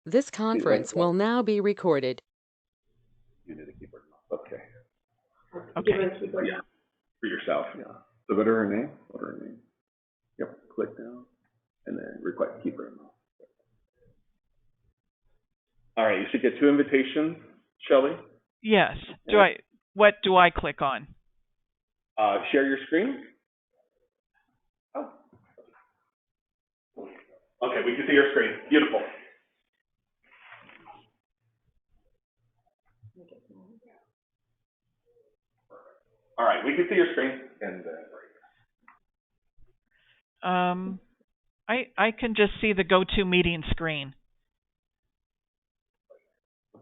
This conference will now be recorded. You need a keyboard mouse. Okay. Okay. Yeah. For yourself. Yeah. So go to her name. Go to her name. Yep. Click down, and then request keyboard mouse. All right. You should get 2 invitations, Shelly. Yes. Yeah. What do I click on? Share your screen. Oh. Okay. We can see your screen. Beautiful. All right. We can see your screen. And I can just see the GoToMeeting screen.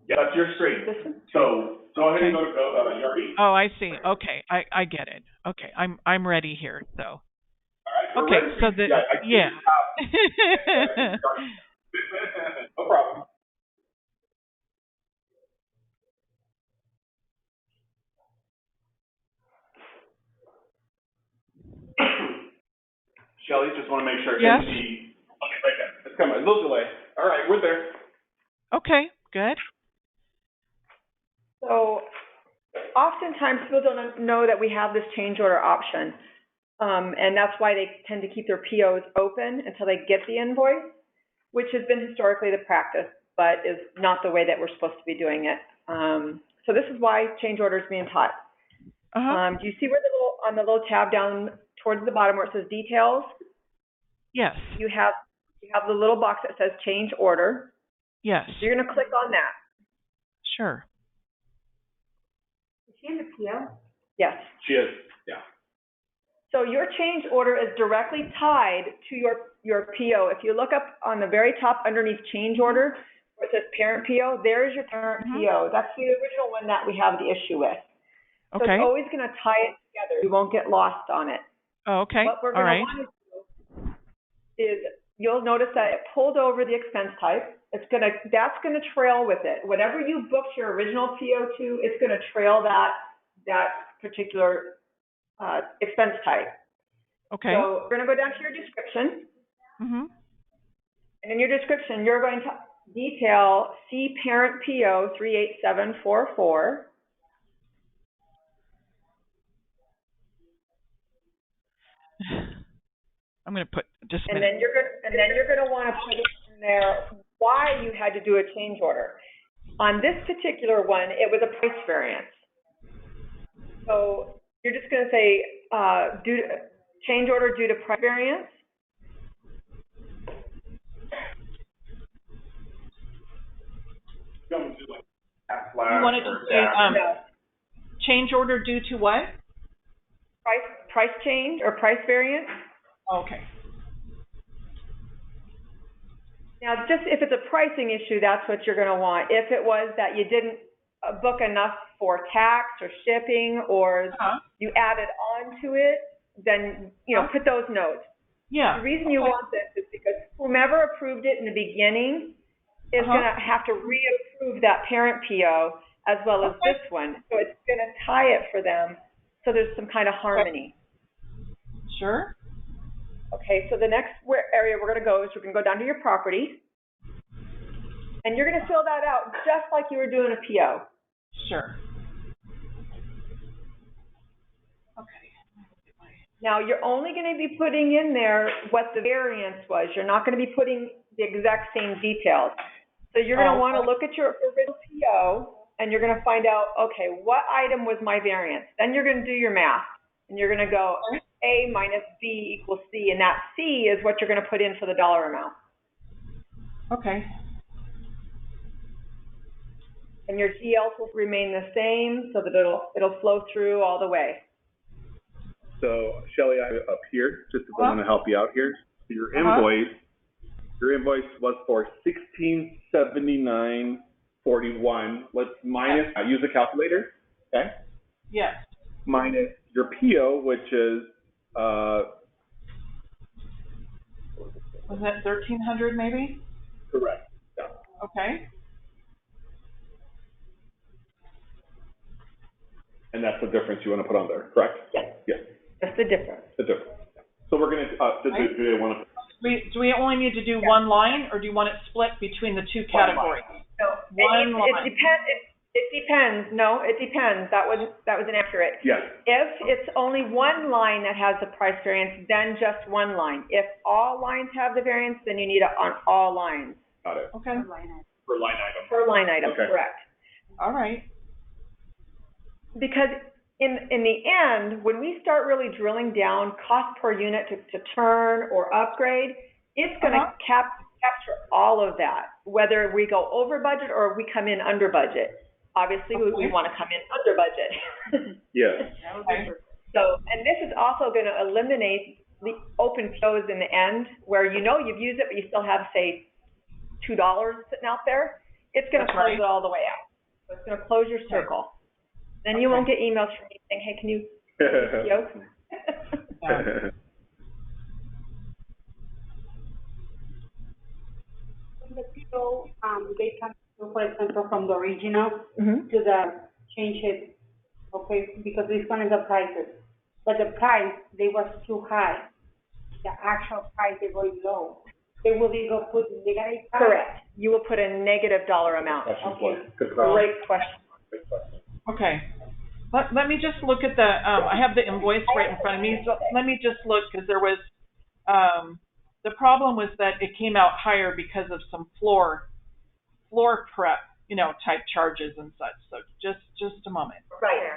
yeah, that's your screen. So go ahead and go to Yardi. Oh, I see. Okay, I get it. Okay, I'm ready here. So. All right. Okay. Ready? So the yeah. No problem. Shelly, just want to make sure. Yes. Okay, right there. It's coming. A little delay. All right, we're there. Okay. Good. So oftentimes people don't know that we have this change order option. And that's why they tend to keep their POs open until they get the invoice, which has been historically the practice, but is not the way that we're supposed to be doing it. So this is why change order is being taught. Do you see where on the little tab down towards the bottom where it says details? Yes. You have the little box that says change order. Yes. So you're going to click on that. Sure. Is she in the PO? Yes. She is. Yeah. So your change order is directly tied to your PO. If you look up on the very top underneath change order, where it says parent PO, there is your parent PO. That's the original one that we have the issue with. So Okay. it's always going to tie it together. You won't get lost on it. Oh, okay. What we're going to want to do is you'll notice that it pulled over the expense type. That's going to trail with it. Whatever you booked your original PO to, it's going to trail that particular expense type. Okay. So we're going to go down to your description. And in your description, you're going to detail C parent PO 38744. I'm going to put just a and minute. then you're going to want to put in there why you had to do a change order. On this particular one, it was a price variance. So you're just going to say change order due to price variance. You wanted to say change order due to what? Price change or price variance. Okay. Now, just if it's a pricing issue, that's what you're going to want. If it was that you didn't book enough for tax or shipping, or you added on to it, then, put those notes. Yeah. The reason you want this is because whomever approved it in the beginning is going to have to reapprove that parent PO as well as this one. So it's going to tie it for them so there's some kind of harmony. Sure. Okay, so the next area we're going to go is we're going to go down to your property. And you're going to fill that out just like you were doing a PO. Sure. Okay. Now, you're only going to be putting in there what the variance was. You're not going to be putting the exact same details. So you're going to want to look at your original PO, and you're going to find out, okay, what item was my variance? Then you're going to do your math, and you're going to go A minus B equals C, and that C is what you're going to put in for the dollar amount. Okay. And your GLs will remain the same so that it'll flow through all the way. So, Shelly, I'm up here just to want to help you out here. So your invoice was for $1679.41. Let's minus. I use a calculator. Okay. Yes. Minus your PO, which is was that 1,300 maybe? Correct. Yeah. Okay. And that's the difference you want to put on there, correct? Yes. Yes. That's the difference. The difference. So we're going to, do they want to Do we only need to do one line, or do you want it split between the two categories? No, One line. it depends. It depends. No, it depends. That was inaccurate. Yes. If it's only one line that has the price variance, then just one line. If all lines have the variance, then you need it on all lines. Got it. Okay. Per line item. Per line item, Okay. correct. All right. Because in the end, when we start really drilling down cost per unit to turn or upgrade, it's going to capture all of that, whether we go over budget or we come in under budget. Obviously, we want to come in under budget. Yes. Okay. So, and this is also going to eliminate the open POs in the end, where you know you've used it, but you still have, say, $2 sitting out there. It's going to close it all the way out. So it's going to close your circle. Then you won't get emails from me saying, hey, can you PO? Yeah. The PO, they can, for example, from the original Mm-hmm. to the change it, okay, because this one is the prices. But the price, they was too high. The actual price, they were low. They will either put negative price. Correct. You will put a negative dollar amount. Good question. Great question. Okay. Let me just look at the, I have the invoice right in front of me, so let me just look, because there was, the problem was that it came out higher because of some floor prep, type charges and such. So just a moment. Right.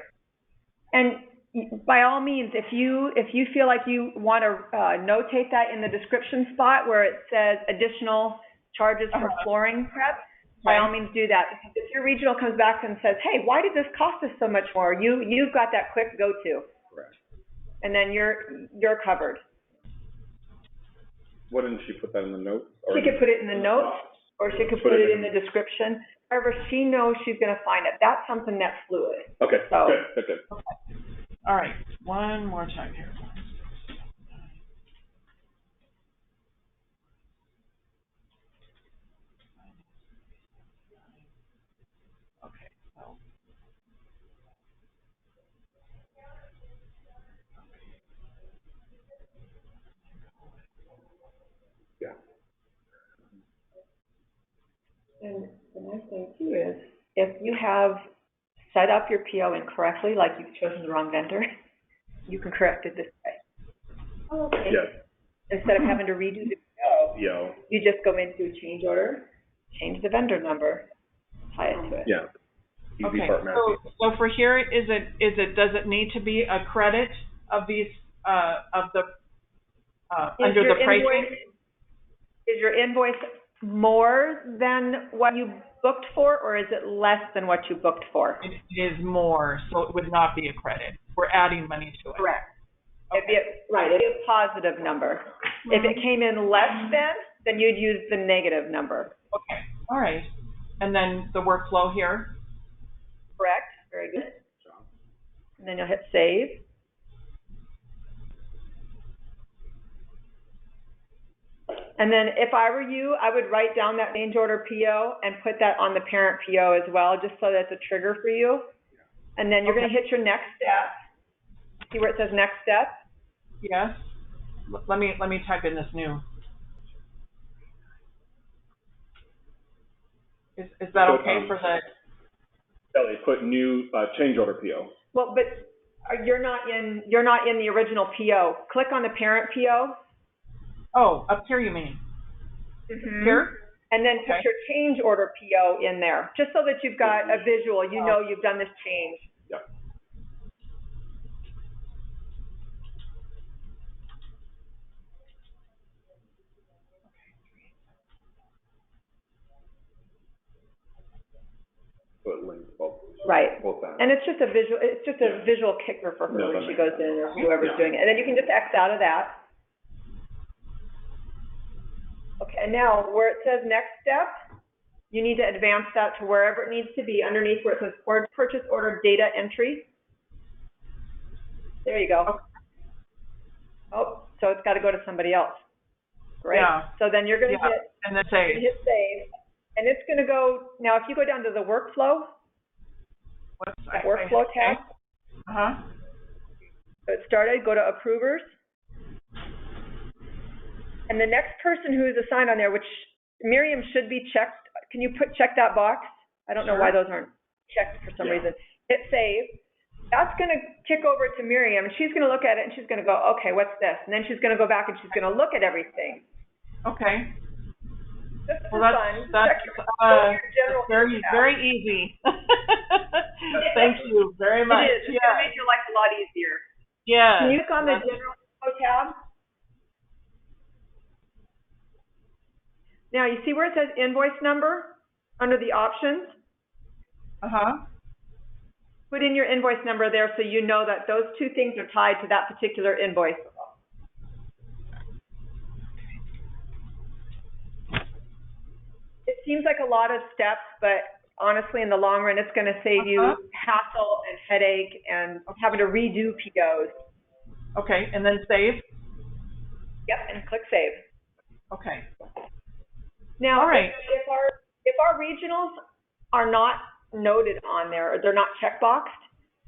And by all means, if you feel like you want to notate that in the description spot where it says additional charges for flooring prep, by all means do that. Because if your regional comes back and says, hey, why did this cost us so much more? You've got that quick go-to. Correct. And then you're covered. Why didn't she put that in the notes? She could put it in the notes, or she could put it in the description. However, she knows she's going to find it. That's something that's fluid. Okay, So, good. All right, one more time here. Okay, so. Yeah. and the nice thing too is, if you have set up your PO incorrectly, like you've chosen the wrong vendor, you can correct it this way. Oh, okay. Yes. Instead of having to redo the PO, Yo. you just go into change order, change the vendor number, tie it to it. Yeah. Easy Okay, part, man. so for here, does it need to be a credit of these, under the pricing? Is your invoice more than what you booked for, or is it less than what you booked for? It is more, so it would not be a credit. We're adding money to it. Correct. Okay. It'd be a positive number. If it came in less than, then you'd use the negative number. Okay, all right. And then the workflow here? Correct? Very good. And then you'll hit save. And then if I were you, I would write down that change order PO and put that on the parent PO as well, just so that's a trigger for you. And then you're going to hit your next step. See where it says next step? Yes. Let me type in this new. Is that okay for the? Kelly, put new change order PO. Well, but you're not in the original PO. Click on the parent PO. Oh, up here you mean? Mm-hmm. Here? And then put your change order PO in there, just so that you've got a visual. You know you've done this change. Yep. Put links both. Right. Both sides. And it's just a visual kicker for her No, when that she makes goes in, or whoever's doing it. And then you can just X out of that. Okay, and now where it says next step, you need to advance that to wherever it needs to be, underneath where it says purchase order data entry. There you go. Oh, so it's got to go to somebody else. Great. Yeah. So then you're going to And then save. hit save. And it's going to go, now if you go down to the workflow, that workflow tab. Uh-huh. So it started, go to approvers. And the next person who is assigned on there, which Miriam should be checked, can you check that box? I don't know why those aren't checked for some reason. Hit save. That's going to kick over to Miriam, and she's going to look at it, and she's going to go, okay, what's this? And then she's going to go back, and she's going to look at everything. Okay. Just for Well, fun. that's very, very easy. Thank you very much. It is. It's going to make your life a lot easier. Yeah. Can you look on the general info tab? Now, you see where it says invoice number under the options? Uh-huh. Put in your invoice number there so you know that those two things are tied to that particular invoice. It seems like a lot of steps, but honestly, in the long run, it's going to save you hassle and headache and having to redo POs. Okay, and then save? Yep, and click save. Okay. Now, all right. if our regionals are not noted on there, or they're not checkboxed,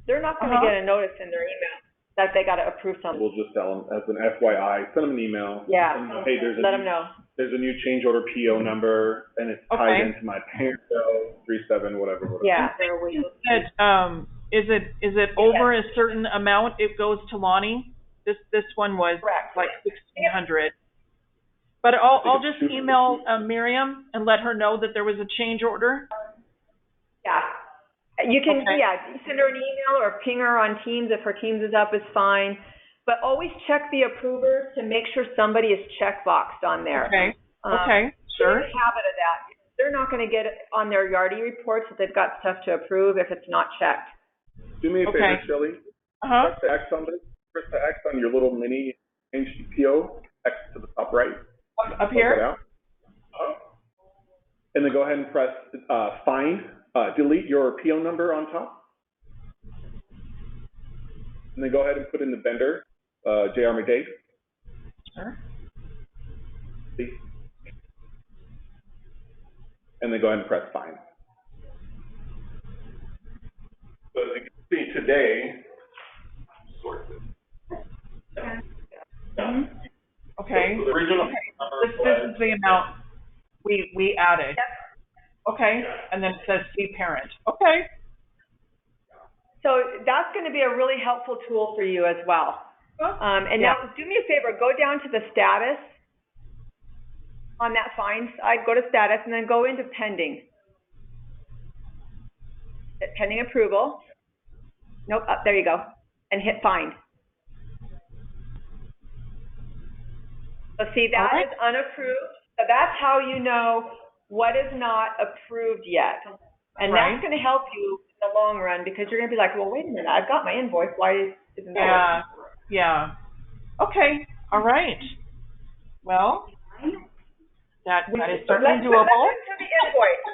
they're not going to get a notice in their email that they got to approve something. We'll just tell them as an FYI, send them an email. Yeah. And, hey, Let them know. There's a new change order PO number, and it's tied into my parent bill, 37, whatever. Yeah. Is it over a certain amount? It goes to Lonnie. This one was like 1,600. But I'll just email Miriam and let her know that there was a change order. Yeah. You can, send her an email or ping her on Teams. If her Teams is up, is fine. But always check the approvers to make sure somebody is checkboxed on there. Okay. Sure. Make a habit of that. They're not going to get it on their Yardi reports that they've got stuff to approve if it's not checked. Do me a favor, Shelley. Press the X on this. Press the X on your little mini HPO, X to the top right. Up here? And then go ahead and press find. Delete your PO number on top. And then go ahead and put in the vendor, J.R. McDade. Sure. See? And then go ahead and press find. So as you can see today, sources. Okay. So the original This is the amount we added. Okay. And then it says see parent. Okay. So that's going to be a really helpful tool for you as well. Now do me a favor, go down to the status on that find side, go to status, and then go into pending. Hit pending approval. Nope, up there you go. And hit find. So see, that is unapproved. So that's how you know what is not approved yet. And that's going to help you in the long run because you're going to be like, well, wait a minute, I've got my invoice. Why isn't that? Yeah. Okay. All right. Well, that is certainly doable. Let's get to the invoice.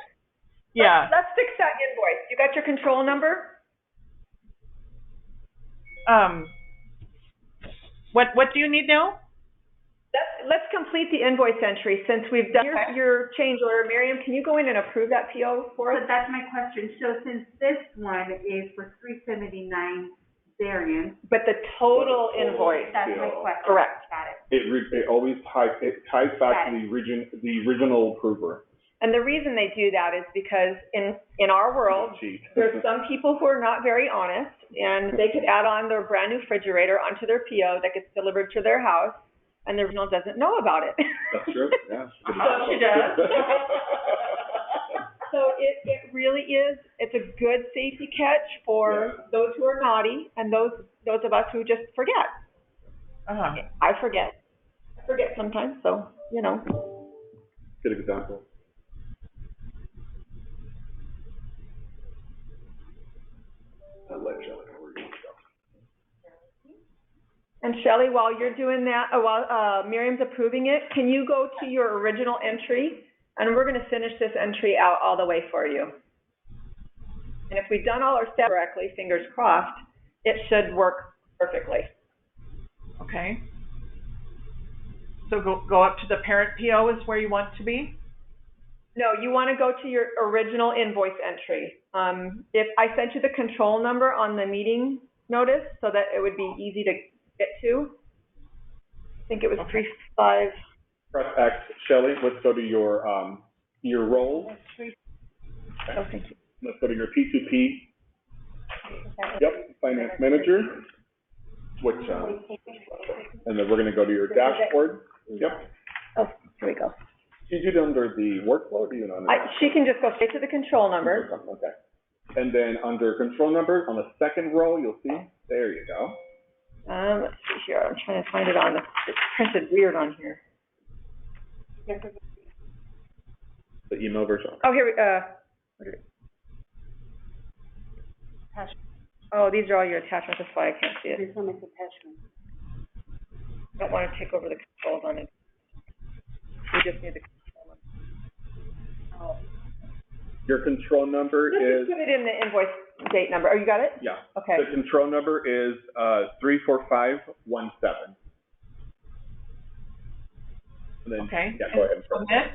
Yeah. Let's fix that invoice. You got your control number? What do you need now? Let's complete the invoice entry since we've done your change order. Miriam, can you go in and approve that PO for us? So that's my question. So since this one is for 379 variance. But the total invoice. That's my question. Correct. Got it. It always ties back to the original approver. And the reason they do that is because in our world, there's some people who are not very honest, and they could add on their brand new refrigerator onto their PO that gets delivered to their house, and the original doesn't know about it. That's true, yeah. She does. So it really is, it's a good safety catch for those who are naughty and those of us who just forget. I forget sometimes, so, you know. Good example. I'll let Shelley know where you're going to go. And Shelley, while you're doing that, while Miriam's approving it, can you go to your original entry? And we're going to finish this entry out all the way for you. And if we've done all our steps correctly, fingers crossed, it should work perfectly. Okay. So go up to the parent PO is where you want to be? No, you want to go to your original invoice entry. If I sent you the control number on the meeting notice so that it would be easy to get to. I think it was 35. press X. Shelley, let's go to your roles. Oh, thank you. Let's go to your P2P. Yep, finance manager. Switch and then we're going to go to your dashboard. Yep. Oh, here we go. Did you do it under the workflow or do you do it under? She can just go straight to the control number. Okay. And then under control number, on the second row, you'll see, there you go. Let's see here. I'm trying to find it on the, it's printed weird on here. The email version. Oh, here we, oh, these are all your attachments. That's why I can't see it. This one is attachment. I don't want to take over the controls on it. We just need the control number. Oh. Your control number Let's is, just put it in the invoice date number. Oh, you got it? yeah. Okay. The control number is 34517. And then, Okay. yeah, go ahead. and press. Submit?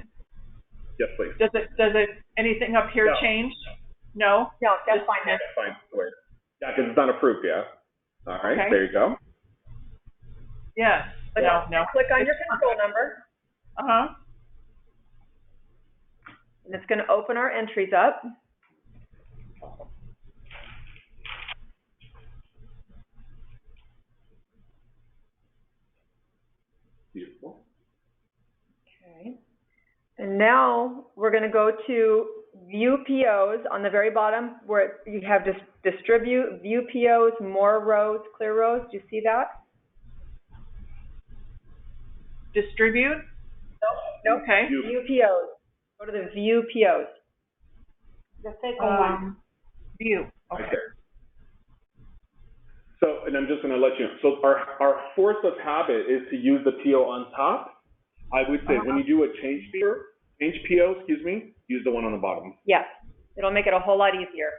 Yes, please. Does it, anything up here No. change? No? No, that's fine. That's fine. Wait. Yeah, because it's not approved yet. All right, Okay. there you go. Yes. No. Click on your control number, Uh-huh. and it's going to open our entries up. Beautiful. Okay. And now we're going to go to View POs on the very bottom where you have distribute, View POs, more rows, clear rows. Do you see that? Distribute? Nope. Okay. View POs. Go to the View POs. The second one. View. Right Okay. there. So, and I'm just going to let you know. So our force of habit is to use the PO on top. I would say when you do a change PO, use the one on the bottom. Yes. It'll make it a whole lot easier.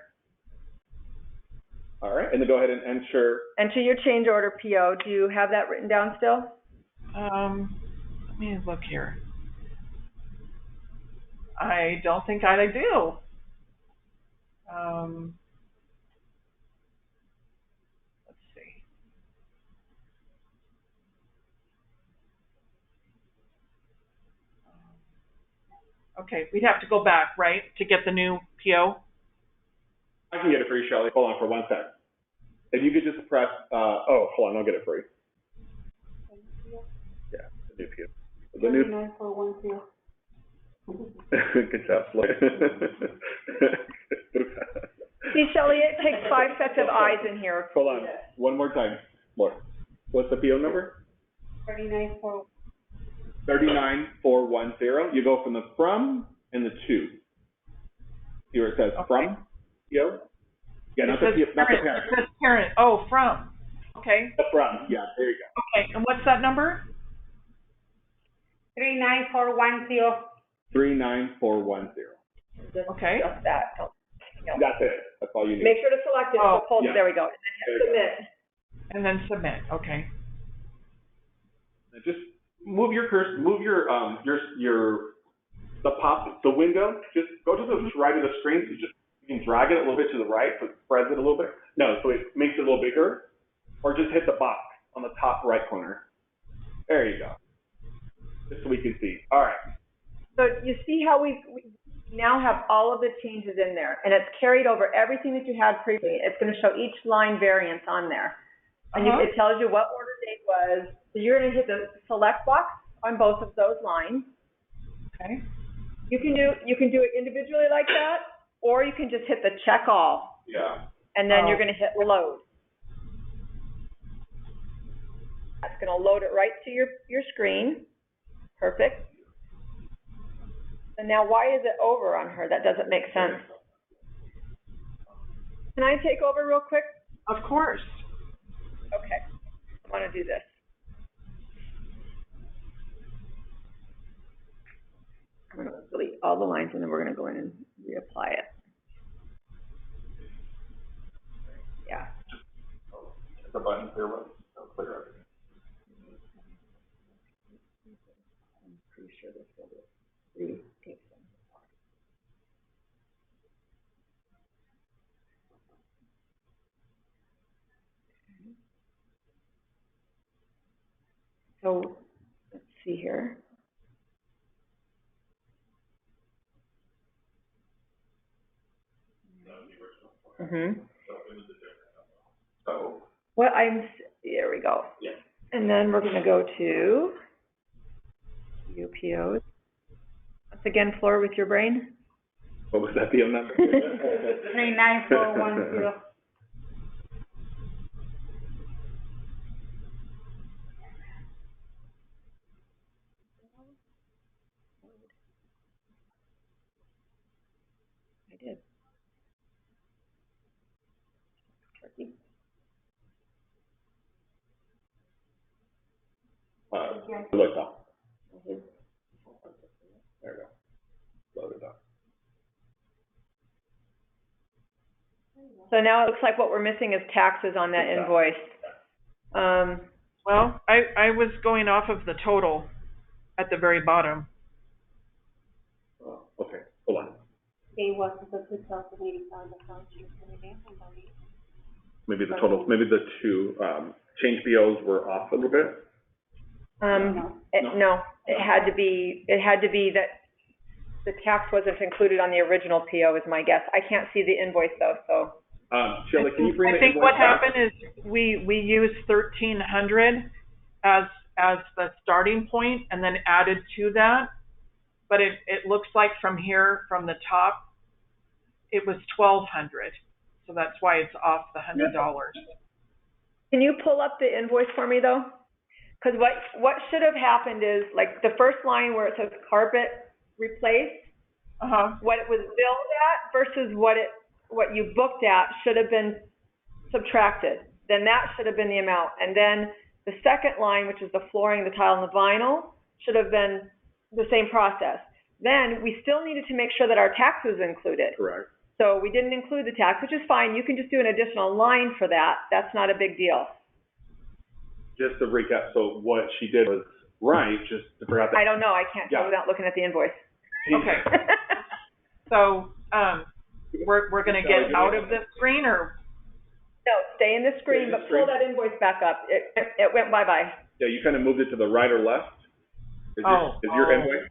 All right, and then go ahead and enter. Enter your change order PO. Do you have that written down still? Let me look here. I don't think I do. Let's see. Okay, we'd have to go back, right, to get the new PO? I can get it for you, Shelley. Hold on for 1 sec. If you could just press, oh, hold on, I'll get it for you. Yeah, the new PO. The new. 39410. Good job, Slay. See, Shelley, it takes 5 sets of eyes in here. Hold on, one more time. More. What's the PO number? 394. 39410. You go from the from and the to. See where it says from PO? Yeah, not the PO, not the parent. It says parent. Oh, from. Okay. The from. Yeah, there you go. Okay, and what's that number? 39410. 39410. Okay. Just that. Don't- no. That's it. That's all you need. Make sure to select it. Oh, So yeah. there we go. And then hit submit. And then submit. Okay. And just move your cursor, move your the window. Just go to the right of the screen. You can drag it a little bit to the right, so it spreads it a little bit. No, so it makes it a little bigger. Or just hit the box on the top right corner. There you go. Just so we can see. All right. So you see how we now have all of the changes in there, and it's carried over everything that you had previously. It's going to show each line variance on there. And it tells you what order date was. So you're going to hit the select box on both of those lines. Okay. You can do it individually like that, or you can just hit the check all, Yeah. and then you're going to hit load. That's going to load it right to your screen. Perfect. And now why is it over on her? That doesn't make sense. Can I take over real quick? Of course. Okay. I want to do this. I'm going to delete all the lines, and then we're going to go in and reapply it. Yeah. Hit the button here. It'll clear everything. I'm pretty sure this will retake them. So let's see here. Mhm. So, There we go. yeah. And then we're gonna go to UPOs. Once again, Flora, with your brain. What was that PO number? 39410. I did. Look up. There we go. Load it up. So now it looks like what we're missing is taxes on that invoice. Well, I was going off of the total at the very bottom. Okay, hold on. It was the 2085 account. Maybe the total, maybe the two, change POs were off a little bit. No, it had to be that the tax wasn't included on the original PO is my guess. I can't see the invoice though, so. Shelley, can you bring the I think invoice what back? happened is we used 1,300 as the starting point and then added to that. But it looks like from here, from the top, it was 1,200. So that's why it's off the $100. Can you pull up the invoice for me though? Because what should have happened is, like, the first line where it says carpet replaced, what it was billed at versus what you booked at should have been subtracted. Then that should have been the amount. And then the second line, which is the flooring, the tile, and the vinyl, should have been the same process. Then we still needed to make sure that our tax was included. Correct. So we didn't include the tax, which is fine. You can just do an additional line for that. That's not a big deal. Just to recap, so what she did was right, just to forget that. I don't know. I can't tell Yeah. without looking at the invoice. Okay. So we're going to get out of this screen, or? No, stay in the screen, but pull that invoice back up. It went bye-bye. Yeah, you kind of moved it to the right or left? Is your invoice?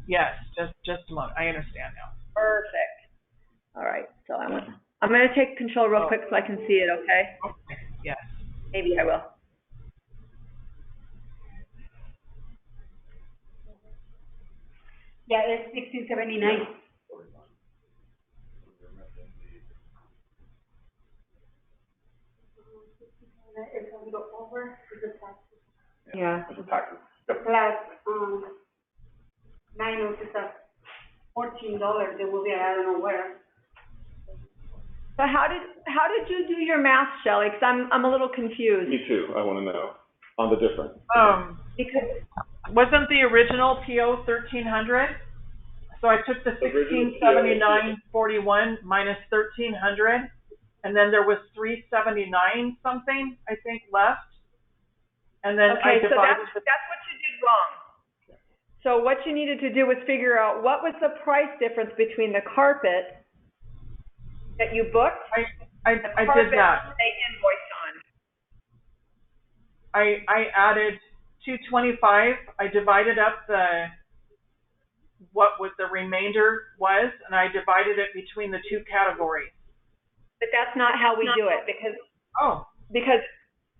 Yes, just a moment. I understand now. Perfect. All right. So I'm going to take control real quick so I can see it, okay? Okay. Yes. Maybe I will. Yeah, it's 1679. It's a little over the tax. Yeah. The taxes. Plus, minus is $14. They will be, I don't know where. So how did you do your math, Shelley? Because I'm a little confused. Me too, I want to know, on the difference. Because Wasn't the original PO 1,300? So I took the 1679.41 minus 1,300, and then there was 379 something, I think, left. And then I so divided that's what you did wrong. So what you needed to do was figure out what was the price difference between the carpet that you booked. I did that. They invoiced on. I added 225. I divided up what the remainder was, and I divided it between the two categories. But that's not how we do it, because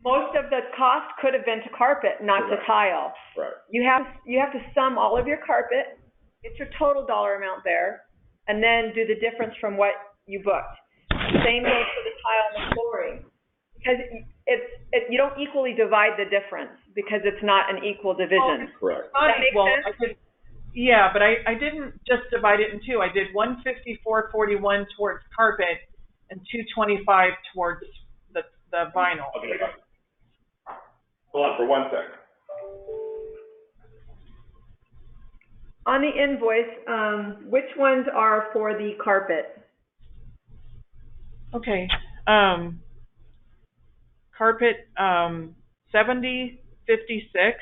most of the cost could have been to carpet, not to tile. Right. You have to sum all of your carpet, get your total dollar amount there, and then do the difference from what you booked. Same goes for the tile and the flooring, because you don't equally divide the difference because it's not an equal division. Correct. Not that make equal. sense? Yeah, but I didn't just divide it in two. I did 154.41 towards carpet and 225 towards the vinyl. Okay. Hold on for 1 sec. On the invoice, which ones are for the carpet? Okay. Carpet 70.56,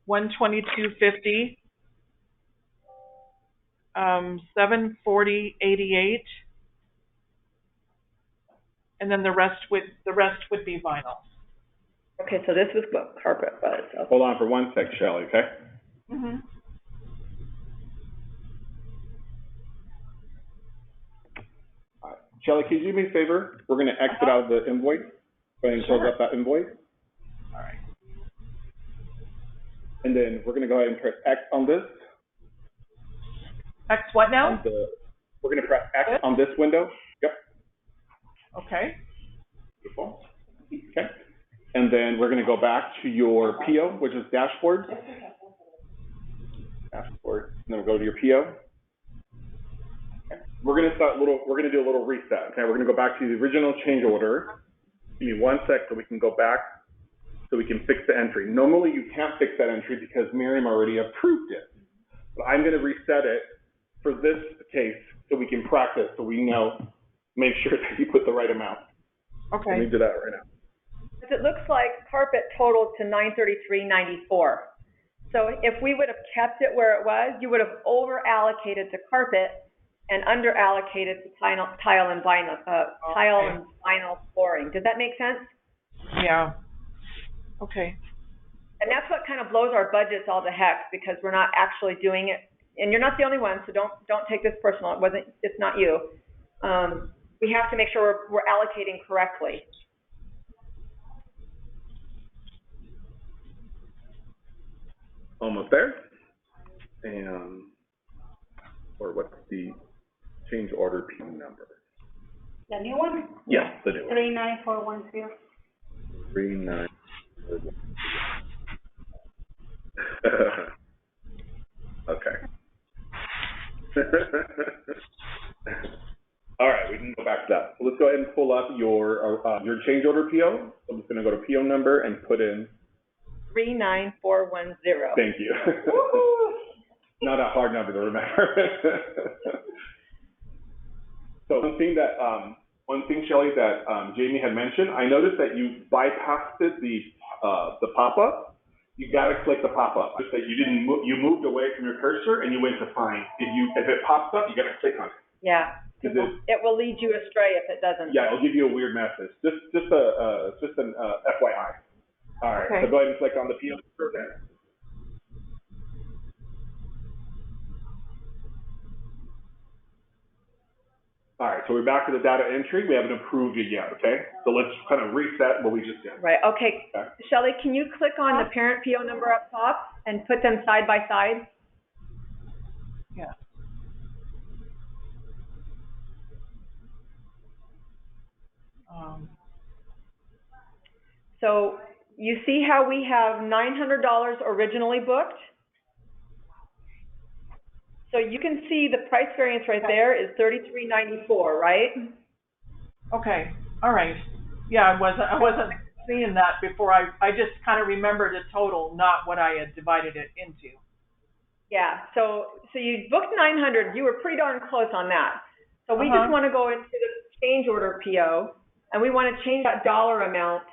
122.50, 740.88, and then the rest would be vinyl. Okay, so this was what carpet was. Okay. Hold on for 1 sec, Shelley, okay? Mm-hmm. All right. Shelley, could you do me a favor? We're gonna exit out of the invoice. Go ahead and close up that invoice. All right. And then we're gonna go ahead and press X on this. X what now? We're gonna press X on this window. Yep. Okay. Beautiful. Okay. And then we're gonna go back to your PO, which is dashboard. Dashboard. And then we'll go to your PO. Okay. We're gonna do a little reset. Okay. We're gonna go back to the original change order. Give me 1 sec so we can go back so we can fix the entry. Normally you can't fix that entry because Miriam already approved it. But I'm gonna reset it for this case so we can practice, so we know, make sure that you put the right amount. Okay. Let me do that right now. It looks like carpet totaled to $933.94. So if we would have kept it where it was, you would have over allocated to carpet and under allocated to tile and vinyl flooring. Does that make sense? Yeah. Okay. And that's what kind of blows our budgets all to heck, because we're not actually doing it. And you're not the only one, so don't take this personal. It's not you. We have to make sure we're allocating correctly. Almost there. And, or what's the change order P number? The new one? Yes, the new one. 39410. 39410. Okay. All right, we can go back to that. So let's go ahead and pull up your change order PO. So I'm just going to go to PO number and put in 39410. Thank you. Not a hard number to remember. So one thing, Shelley, that Jamie had mentioned, I noticed that you bypassed the pop-up. You got to click the pop-up. Just that you moved away from your cursor and you went to find. If it pops up, you got to click on it. Yeah. It will lead you astray if it doesn't. Yeah, it'll give you a weird message. Just an FYI. All right. Okay. So go ahead and click on the PO there. All right, so we're back to the data entry. We haven't approved it yet, okay? So let's kind of reset what we just did. Right, okay. Shelley, can you click on the parent PO number up top and put them side by side? Yeah. So you see how we have $900 originally booked? So you can see the price variance right there is $33.94, right? Okay. All right. Yeah, I wasn't seeing that before. I just kind of remembered a total, not what I had divided it into. Yeah. So you booked 900. You were pretty darn close on that. So we just want to go into the change order PO, and we want to change that dollar amount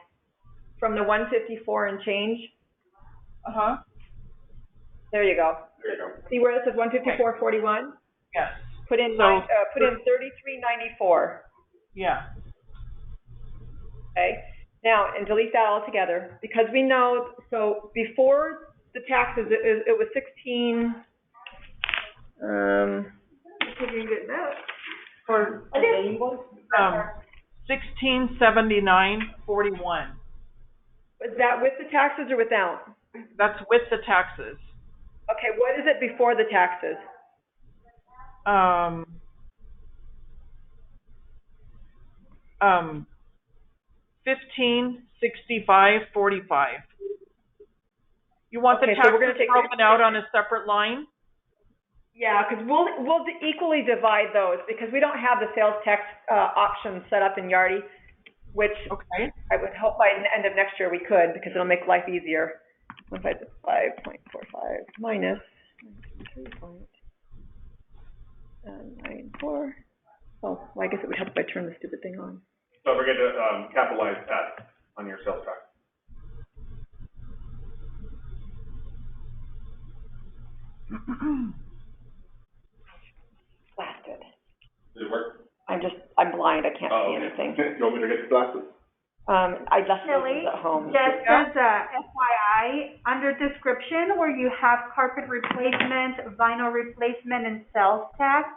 from the 154 and change. There you go. See where it says 154.41? Yes. Put in 33.94. Yeah. Okay. Now, and delete that altogether, because we know, so before the taxes, it was 16, For the invoice? 1679.41. Is that with the taxes or without? That's with the taxes. Okay, what is it before the taxes? 1565.45. You want the taxes broken out on a separate line? Yeah, because we'll equally divide those, because we don't have the sales tax option set up in Yardi, which I would hope by the end of next year we could, because it'll make life easier. 155.45 minus 93.94. Oh, well, I guess it would help if I turn the stupid thing on. Don't forget to capitalize that on your sales tax. Blasted. Did it work? I'm blind, I can't see anything. You want me to get the glasses? I left those at home. Just as a FYI, under description where you have carpet replacement, vinyl replacement, and sales tax,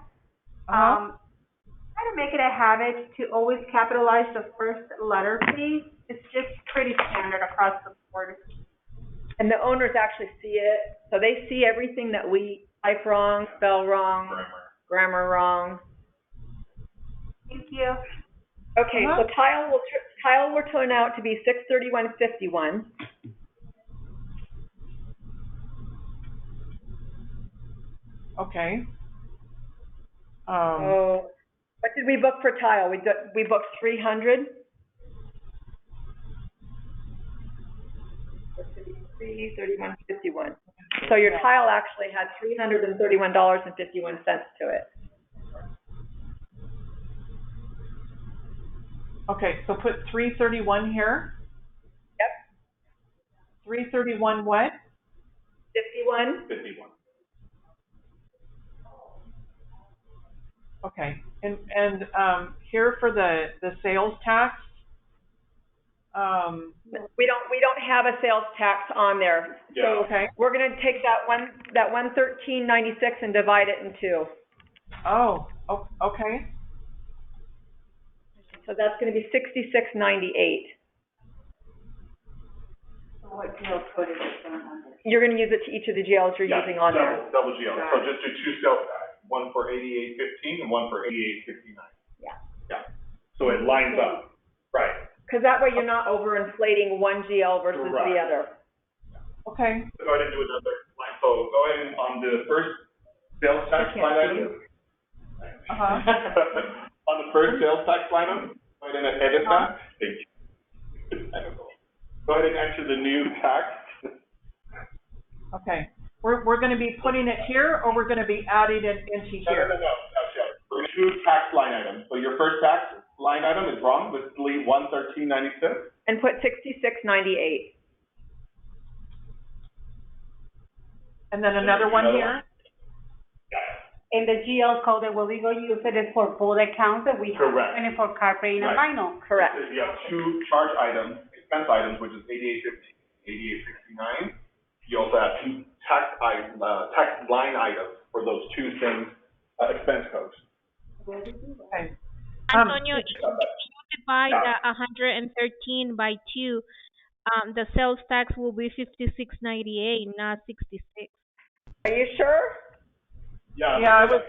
try to make it a habit to always capitalize the first letter, please. It's just pretty standard across the board. And the owners actually see it, so they see everything that we type wrong, spell wrong, grammar wrong. Thank you. Okay, so tile will turn out to be 631.51. Okay. So, what did we book for tile? We booked 300. 331.51. So your tile actually had $331.51 to it. Okay, so put 331 here. Yep. 331 what? 51. 51. Okay, and here for the sales tax. We don't have a sales tax on there. Yeah. So Okay. we're gonna take that 113.96 and divide it in two. Oh, okay. So that's gonna be 66.98. So what GL code is it going on? You're gonna use it to each of the GLs you're using on there. Double GL. So just do two sales tax, one for 88.15 and one for 88.59. Yeah. Yeah. So it lines up. Right. Because that way you're not overinflating one GL versus the Correct. other. Okay. Go ahead and do another line. So go ahead and on the first sales tax I can't line see item. Uh-huh. On the first sales tax line item, go ahead and edit that. Thank you. Go ahead and enter the new tax. Okay. We're going to be putting it here, or we're going to be adding it into here. No. We're gonna do tax line items. So your first tax line item is wrong. Let's delete 113.96. And put 66.98. And then another one here. In the GL code that we'll be going to use it is for both accounts that we have, Correct. and for carpeting and Right. vinyl. Correct. You have two charge items, expense items, which is 88.50, 88.69. You also have two tax line items for those two same expense codes. Okay. Antonio, if you divide the 113 by 2, the sales tax will be 56.98, not 66. Are you sure? Yeah. Yeah, I was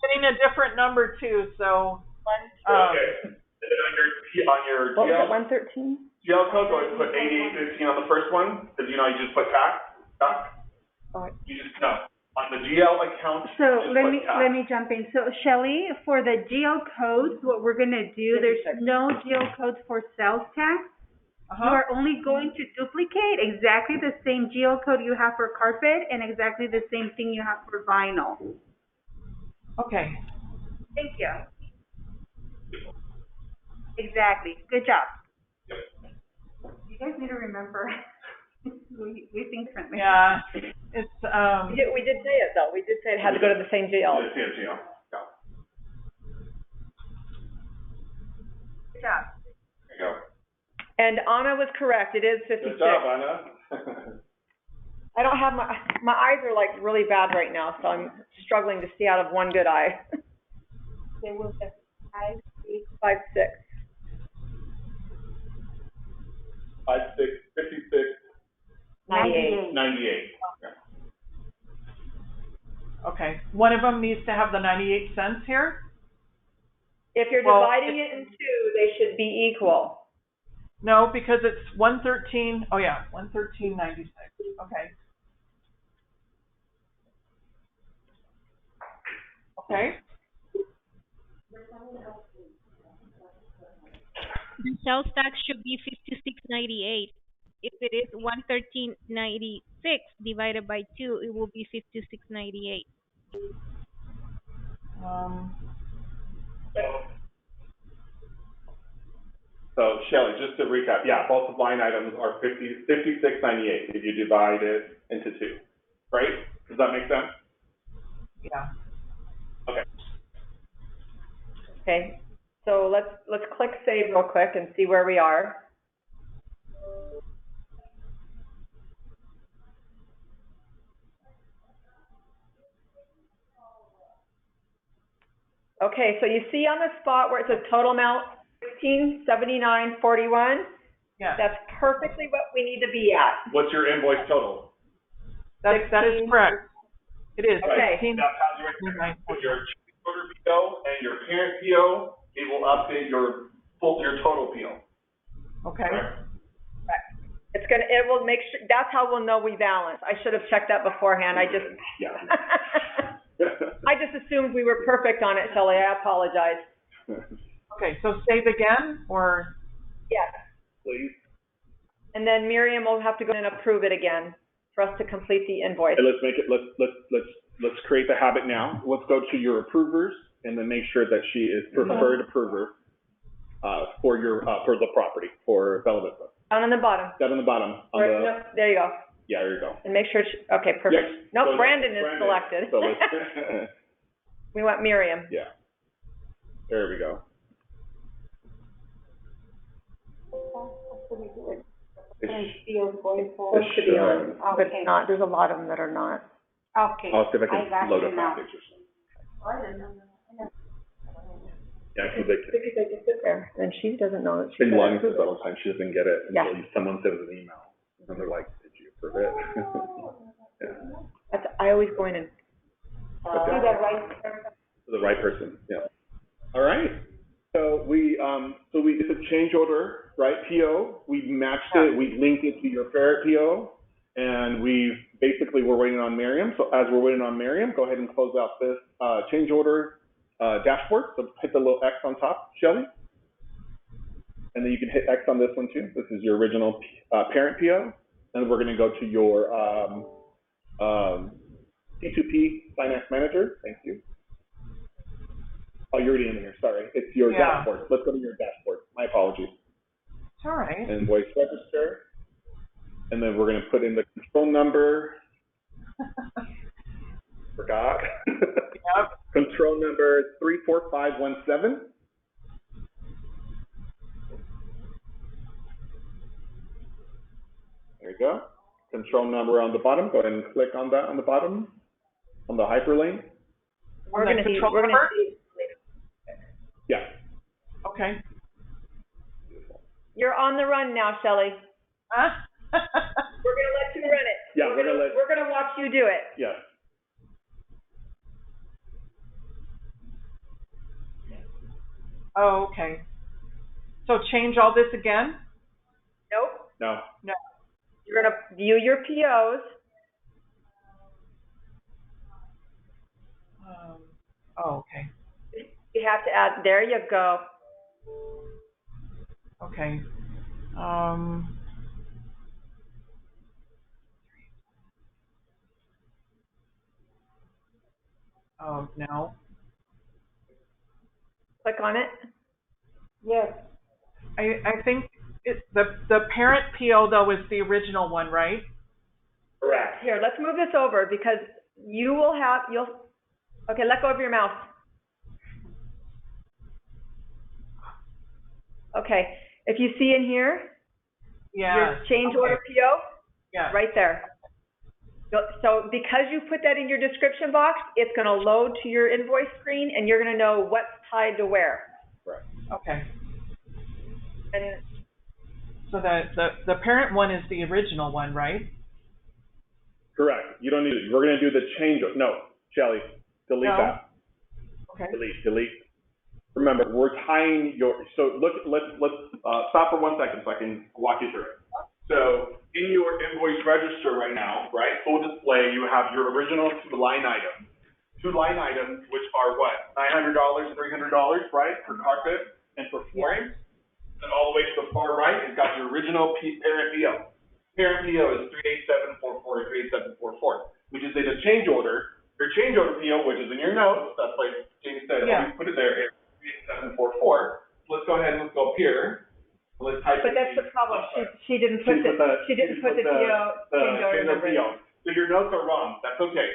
getting a different number too, so. Okay. And then on your What was it, GL, 113? GL code, go ahead and put 88.15 on the first one, because you just put tax. Oh. You just, no. On the GL account, So just let put me tax. jump in. So Shelley, for the GL codes, what we're gonna do, there's no GL codes for sales tax. You are only going to duplicate exactly the same GL code you have for carpet and exactly the same thing you have for vinyl. Okay. Thank you. Exactly. Good job. You guys need to remember, we think differently. Yeah, it's, We did say it though. We did say it had to go to the same GL. Yes, GL. Yeah. Good job. There you go. And Anna was correct. It is 56. Good job, Anna. I don't have my eyes are like really bad right now, so I'm struggling to see out of one good eye. They will get 56. 56, 98. 98. okay. One of them needs to have the 98 cents here. If you're Well, dividing it in two, they should be equal. No, because it's 113. Oh yeah, 113.96. Okay. Okay. The sales tax should be 56.98. If it is 113.96 divided by 2, it will be 56.98. So Shelley, just to recap, yeah, both of line items are 56.98 if you divide it into two, right? Does that make sense? Yeah. Okay. Okay. So let's click save real quick and see where we are. Okay, so you see on the spot where it says total amount 1679.41. Yeah, That's perfectly what we need to be at. What's your invoice total? that is correct. It is. Okay. 16. That's how you with your change order PO and your parent PO, it will update your total PO. Okay. Correct? It will make sure, that's how we'll know we balance. I should have checked that beforehand. I just assumed we were perfect on it, Shelley. I apologize. Okay, so save again, or? Yes. Please. And then Miriam will have to go and approve it again for us to complete the invoice. And let's create the habit now. Let's go to your approvers and then make sure that she is preferred approver for the property for Bella Vista. Down on the bottom. Down on the bottom. No, there you go. Yeah, there you go. And make sure, okay, perfect. Yes. Nope, So Brandon is selected. So let's, We want Miriam. yeah. There we go. Supposed to be on, but it's not. There's a lot of them that are not. Okay. I'll see if I I got can load you up now. my pictures. Yeah, because they Because they just sit there, and she doesn't know that she's been got lying to to us all the time. She doesn't get it Yeah. until someone sends an email. And they're like, did you approve it? Yeah. I always go in and, To the right. To the right person, yeah. All right. So it's a change order, right, PO. We matched it, we linked it to your Ferret PO, and we're waiting on Miriam. So as we're waiting on Miriam, go ahead and close out this change order dashboard. So hit the little X on top, Shelley. And then you can hit X on this one too. This is your original parent PO. And we're gonna go to your P2P Finance Manager. Thank you. Oh, you're already in here, sorry. It's your dashboard. Let's go to your dashboard. My apologies. It's all right. Invoice register. And then we're going to put in the control number. Forgot. Yep. Control number 34517. There you go. Control number on the bottom. Go ahead and click on that on the bottom, on the hyperlink. we're gonna see. Yeah. Okay. You're on the run now, Shelley. Huh? We're gonna let you run it. Yeah, we're gonna watch you do it. Yeah. Oh, okay. So change all this again? Nope. No. No. You're gonna view your POs. Oh, okay. You have to add, there you go. Okay. Oh, no. Click on it. Yes. I think the parent PO though is the original one, right? Correct. Here, let's move this over because okay, let go of your mouse. Okay, if you see in here, Yeah. your change order PO, Yeah. right there. So because you put that in your description box, it's gonna load to your invoice screen and you're gonna know what's tied to where. Correct. Okay. And So the parent one is the original one, right? Correct. You don't need it. We're going to do the change. No, Shelley, delete No. that. Okay. Delete. Remember, we're tying so let's stop for 1 second so I can walk you through it. So in your invoice register right now, right, full display, you have your original two line items, which are what, $900, $300, right, for carpet and for flooring. And all the way to the far right, it's got your original parent PO. Parent PO is 38744 to 38744, which is a change order. Your change order PO, which is in your notes, that's like James said, Yeah. always put it there, is 38744. Let's go ahead and let's go up here. Let's type but that's the problem. She didn't put the PO change order number in. So your notes are wrong. That's okay.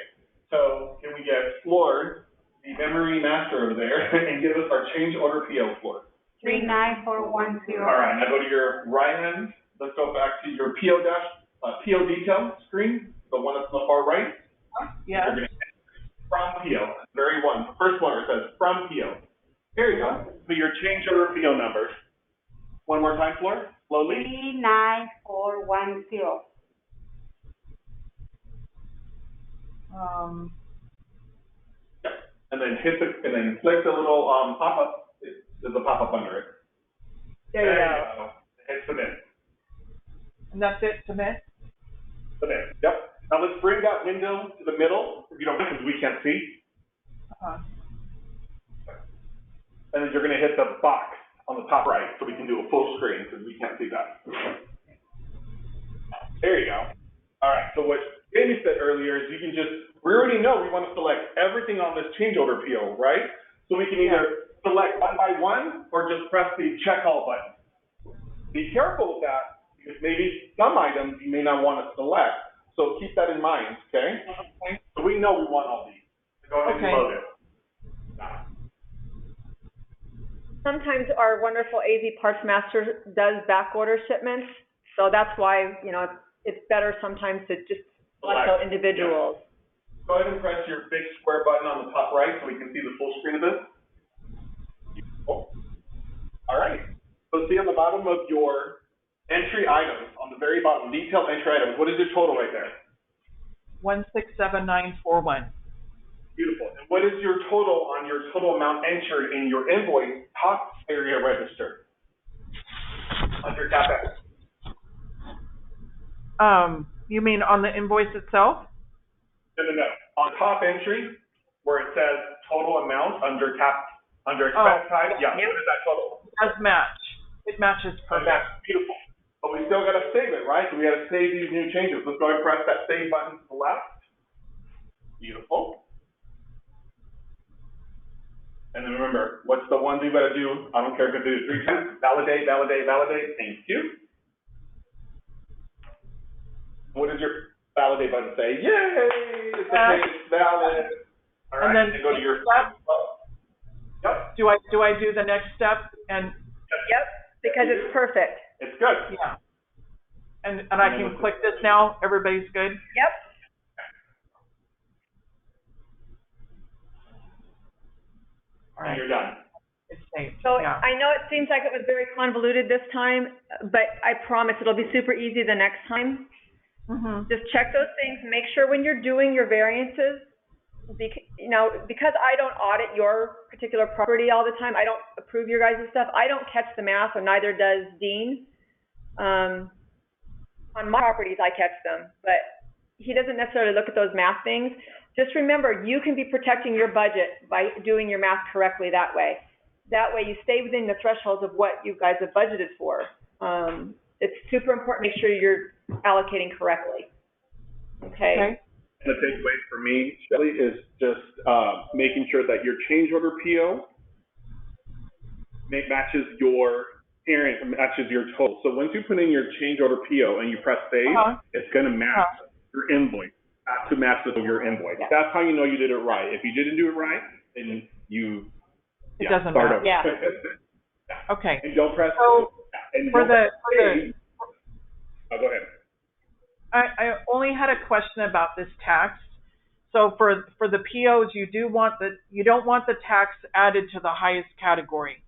So can we get Floor, the memory master over there, and give us our change order PO, Floor? 39410. All right, now go to your right hand. Let's go back to your PO detail screen, the one that's on the far right. Yeah. You're gonna hit from PO, very one, the first one where it says from PO. Here you go. So your change order PO numbers. One more time, Flor, slowly. 39410. Yep. And then click the little pop-up. There's a pop-up under it. There you go. Hit submit. And that's it, submit? Submit. Yep. Now let's bring that window to the middle, if you don't mind, because we can't see. And then you're going to hit the box on the top right, so we can do a full screen, because we can't see that. There you go. All right, so what Jamie said earlier is you can we already know we want to select everything on this change order PO, right? So we can either select one by one, or just press the check all button. Be careful with that, because maybe some items you may not want to select. So keep that in mind, okay? So we know we want all these. So go ahead and load it. Sometimes our wonderful AZ Parts Master does back order shipments, so that's why, it's better sometimes to just select those individuals. Yeah. Go ahead and press your big square button on the top right so we can see the full screen of this. Oh. All right. So see on the bottom of your entry items, on the very bottom, detailed entry items, what is your total right there? 167941. Beautiful. And what is your total on your total amount entered in your invoice top area register? Under CapEx. You mean on the invoice itself? No. On top entry, where it says total amount under expense type, what is that total? It does match. It matches perfect. That's beautiful. But we still got to save it, right? So we got to save these new changes. Let's go ahead and press that save button to the left. Beautiful. And then remember, what's the one thing you got to do? I don't care if you do it 3 times. Validate, validate, validate. Thank you. What does your validate button say? Yay! It's valid. All right. And then go to your step. Yep. Do I do the next step? And Yep, because it's perfect. It's good. yeah. And I can click this now. Everybody's good. Yep. All right. And you're done. It's saved. So yeah. I know it seems like it was very convoluted this time, but I promise it'll be super easy the next time. Mm-hmm. Just check those things. Make sure when you're doing your variances, because I don't audit your particular property all the time, I don't approve your guys' stuff, I don't catch the math, and neither does Dean. On my properties, I catch them, but he doesn't necessarily look at those math things. Just remember, you can be protecting your budget by doing your math correctly that way. That way you stay within the thresholds of what you guys have budgeted for. It's super important to make sure you're allocating correctly. Okay? The takeaway for me, Shelly, is just making sure that your change order PO matches your total. So once you put in your change order PO and you press save, it's going to match your invoice, to match with your invoice. Yeah. That's how you know you did it right. If you didn't do it right, then it doesn't start matter. over. Yeah. Okay. And don't press. So and for the go ahead. I only had a question about this tax. So for the POs, you don't want the tax added to the highest category.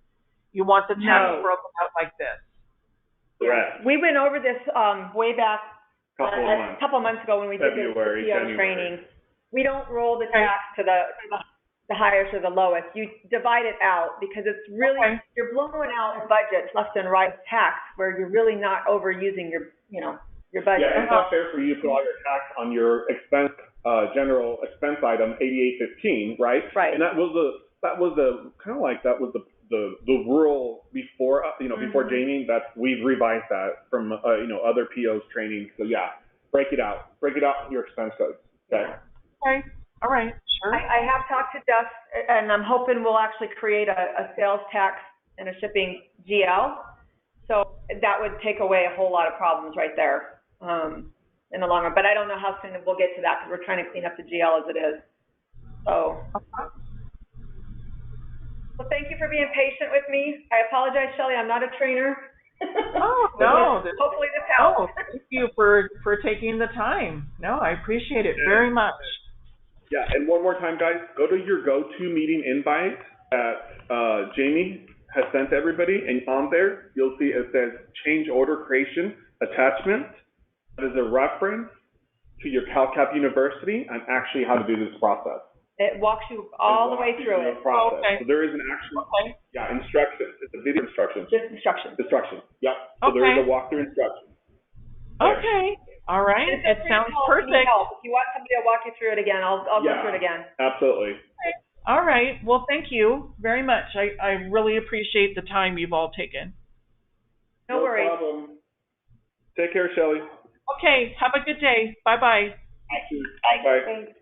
You want the tax broken out like this. Correct. We went over this way back A couple months ago when we did the PO training. We don't roll the tax to the highest or the lowest. You divide it out because it's really you're blowing out budgets left and right tax where you're really not overusing your budget. Yeah, it's not fair for you to put all your tax on your expense, general expense item 8815, right? Right. And that was the rule before before Jamie. That we've revised that from other POs training. So yeah, break it out your expense codes. Okay. Okay. All right. Sure. I have talked to Jeff, and I'm hoping we'll actually create a sales tax and a shipping GL. So that would take away a whole lot of problems right there in the long run. But I don't know how soon we'll get to that because we're trying to clean up the GL as it is. So. Well, thank you for being patient with me. I apologize, Shelly. I'm not a trainer. Oh, no. Hopefully this helps. Thank you for taking the time. No, I appreciate it very much. Yeah, and one more time, guys, go to your GoToMeeting invite that Jamie has sent to everybody, and on there, you'll see it says change order creation attachment. That is a reference to your CalCap University and actually how to do this process. It walks you all the way through it. Process. Okay. So there is an actual, instructions. It's a video instruction. Just instructions. Instruction, yep. So there is a Okay. walkthrough instruction. Okay, all right, It's it a free sounds call if you need perfect. help. If you want somebody to walk you through it again, I'll go Yeah. through it again. Absolutely. All right, well, thank you very much. I really appreciate the time you've all taken. No worries. Problem. Take care, Shelley. Okay, have a good day. Bye-bye. Bye. Thanks.